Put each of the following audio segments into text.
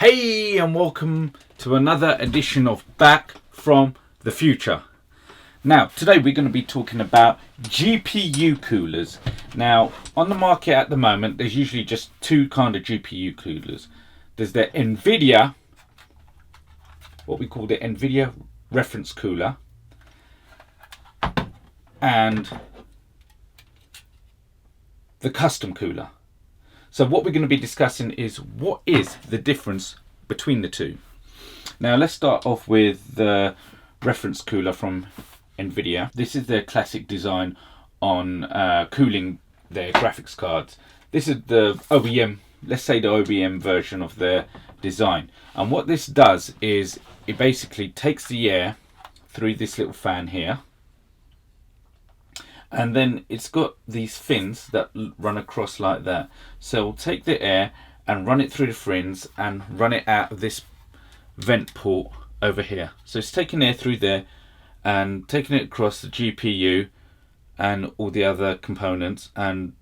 Hey, and welcome to another edition of Back from the Future. Now, today we're going to be talking about GPU coolers. Now, on the market at the moment, there's usually just two kind of GPU coolers. There's the NVIDIA, what we call the NVIDIA reference cooler, and the custom cooler. So what we're going to be discussing is what is the difference between the two. Now let's start off with the reference cooler from NVIDIA. This is their classic design on cooling their graphics cards. This is the OEM, let's say the OEM version of their design. And what this does is it basically takes the air through this little fan here. And then it's got these fins that run across like that. So we'll take the air and run it through the fins and run it out of this vent port over here. So it's taking air through there and taking it across the GPU and all the other components and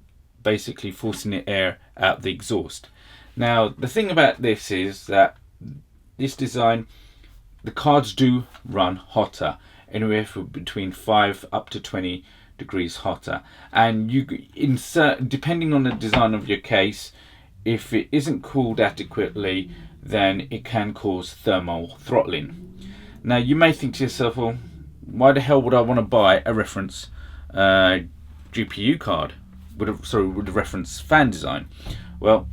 basically forcing the air out the exhaust. Now the thing about this is that this design, the cards do run hotter, anywhere from between 5 up to 20 degrees hotter, and you insert, depending on the design of your case, if it isn't cooled adequately, then it can cause thermal throttling. Now you may think to yourself, well, why the hell would I want to buy a reference GPU card with a reference fan design? Well,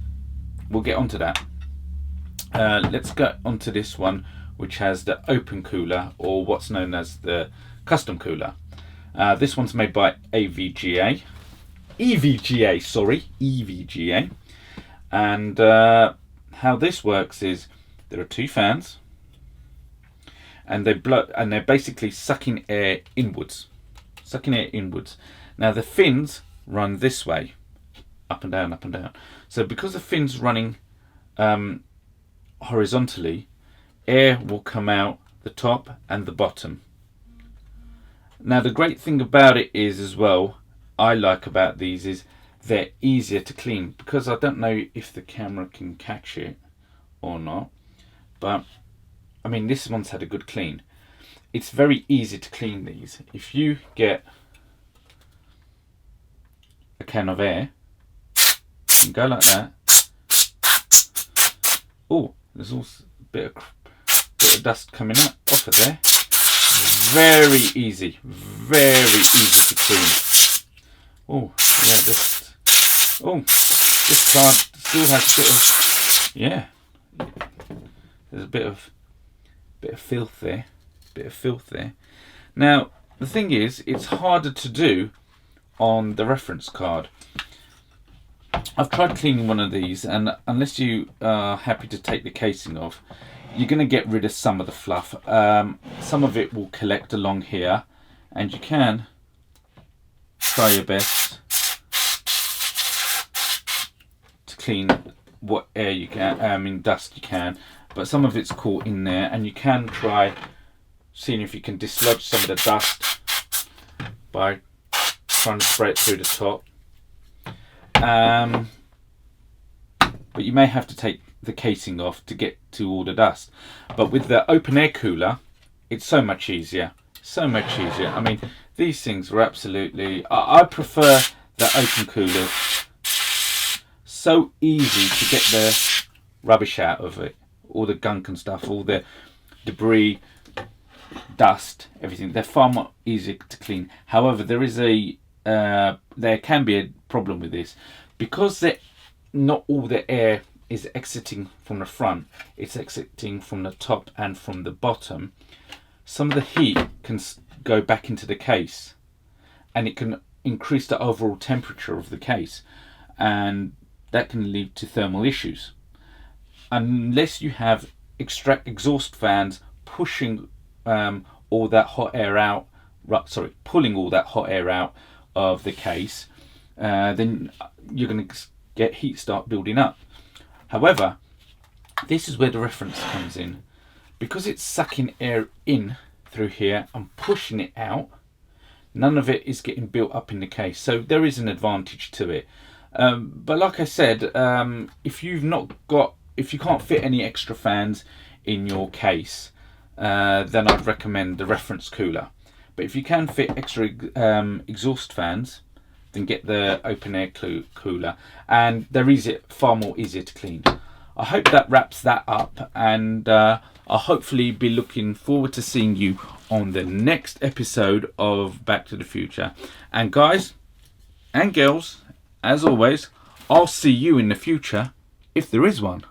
we'll get onto that. Let's go onto this one, which has the open cooler, or what's known as the custom cooler. This one's made by EVGA, and how this works is there are two fans, and they blow, and they're basically sucking air inwards. Now the fins run this way, up and down, up and down. So because the fins running horizontally, air will come out the top and the bottom. Now the great thing about it is, as well, I like about these is they're easier to clean, because I don't know if the camera can catch it or not, but I mean this one's had a good clean. It's very easy to clean these. If you get a can of air and go like that, oh, there's also a bit of dust coming out off of there. Very easy to clean. Oh yeah, this card still has a bit of, there's a bit of filth there. Now the thing is, it's harder to do on the reference card. I've tried cleaning one of these, and unless you are happy to take the casing off, you're going to get rid of some of the fluff. Some of it will collect along here, and you can try your best to clean what air you can, dust you can, but some of it's caught in there, and you can try seeing if you can dislodge some of the dust by trying to spray it through the top. But you may have to take the casing off to get to all the dust. But with the open air cooler, it's so much easier. I mean, these things are absolutely, I prefer the open coolers. So easy to get the rubbish out of it, all the gunk and stuff, all the debris, dust, everything. They're far more easier to clean. However, there can be a problem with this, because not all the air is exiting from the front, it's exiting from the top and from the bottom. Some of the heat can go back into the case, and it can increase the overall temperature of the case, and that can lead to thermal issues. Unless you have exhaust fans pushing all that hot air out, pulling all that hot air out of the case, then you're going to get heat start building up. However, this is where the reference comes in. Because it's sucking air in through here and pushing it out, none of it is getting built up in the case. So there is an advantage to it. But like I said, if if you can't fit any extra fans in your case, then I'd recommend the reference cooler. But if you can fit extra exhaust fans, then get the open air cooler, and they're far more easier to clean. I hope that wraps that up, and I'll hopefully be looking forward to seeing you on the next episode of Back to the Future. And guys and girls, as always, I'll see you in the future, if there is one.